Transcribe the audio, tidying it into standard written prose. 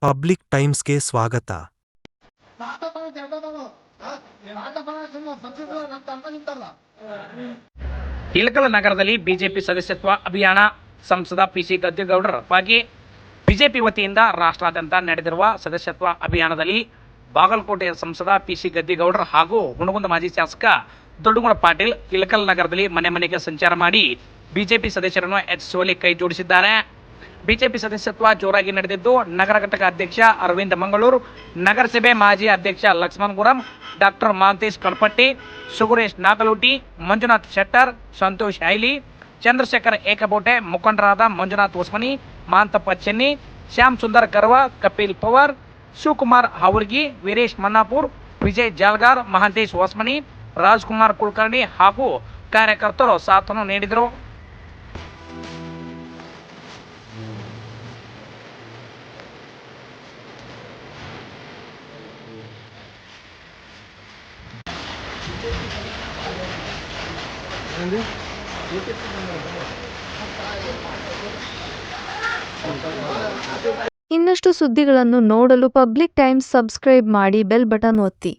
Public ಟೈಮ್ಸ್ಗೆ ಸ್ವಾಗತ. ಇಳಕಲ್ ನಗರದಲ್ಲಿ BJP ಸದಸ್ಯತ್ವ ಅಭಿಯಾನ ಸಂಸದ ಪಿಸಿ ಗದ್ದಿಗೌಡರ ಪರವಾಗಿ ಬಿಜೆಪಿ ವತಿಯಿಂದ ರಾಷ್ಟ್ರಾದ್ಯಂತ ನಡೆದಿರುವ ಸದಸ್ಯತ್ವ ಅಭಿಯಾನದಲ್ಲಿ ಬಾಗಲಕೋಟೆಯ ಸಂಸದ ಪಿಸಿ ಗದ್ದಿಗೌಡರ ಹಾಗೂ ಹುಣಗುಂದ ಮಾಜಿ ಶಾಸಕ ದೊಡ್ಡಗೌಡ ಪಾಟೀಲ್ ಇಳಕಲ್ ನಗರದಲ್ಲಿ ಮನೆ ಮನೆಗೆ ಸಂಚಾರ ಮಾಡಿ ಬಿಜೆಪಿ ಸದಸ್ಯರನ್ನು ಹೆಚ್ಚಿಸುವಲ್ಲಿ ಕೈ ಜೋಡಿಸಿದ್ದಾರೆ. ಬಿಜೆಪಿ ಸದಸ್ಯತ್ವ ಜೋರಾಗಿ ನಡೆದಿದ್ದು, ನಗರ ಘಟಕ ಅಧ್ಯಕ್ಷ ಅರವಿಂದ ಮಂಗಳೂರು, ನಗರಸಭೆ ಮಾಜಿ ಅಧ್ಯಕ್ಷ ಲಕ್ಷ್ಮಣ್ ಗುರಂ, ಡಾಕ್ಟರ್ ಮಹಾಂತೇಶ್ ಕಡಪಟ್ಟಿ, ಸುಗುರೇಶ್ ನಾಗಲೂಟಿ, ಮಂಜುನಾಥ್ ಶೆಟ್ಟರ್, ಸಂತೋಷ್ ಹೈಲಿ, ಚಂದ್ರಶೇಖರ್ ಏಕಬೋಟೆ, ಮುಖಂಡರಾದ ಮಂಜುನಾಥ್ ಹೊಸ್ಮನಿ, ಮಹಾಂತಪ್ಪ ಚೆನ್ನಿ, ಶ್ಯಾಮ್ ಸುಂದರ್ ಕರ್ವ, ಕಪಿಲ್ ಪವಾರ್, ಶಿವಕುಮಾರ್ ಹಾವರ್ಗಿ, ವೀರೇಶ್ ಮನ್ನಾಪುರ್, ವಿಜಯ್ ಜಾಲ್ಗಾರ್, ಮಹಾಂತೇಶ್ ಹೊಸ್ಮನಿ, ರಾಜ್ಕುಮಾರ್ ಕುಲಕರ್ಣಿ ಹಾಗೂ ಕಾರ್ಯಕರ್ತರು ಸಾಥನ್ನು ನೀಡಿದರು. ಇನ್ನಷ್ಟು ಸುದ್ದಿಗಳನ್ನು ನೋಡಲು ಪಬ್ಲಿಕ್ ಟೈಮ್ಸ್ ಸಬ್ಸ್ಕ್ರೈಬ್ ಮಾಡಿ, ಬೆಲ್ ಬಟನ್ ಒತ್ತಿ.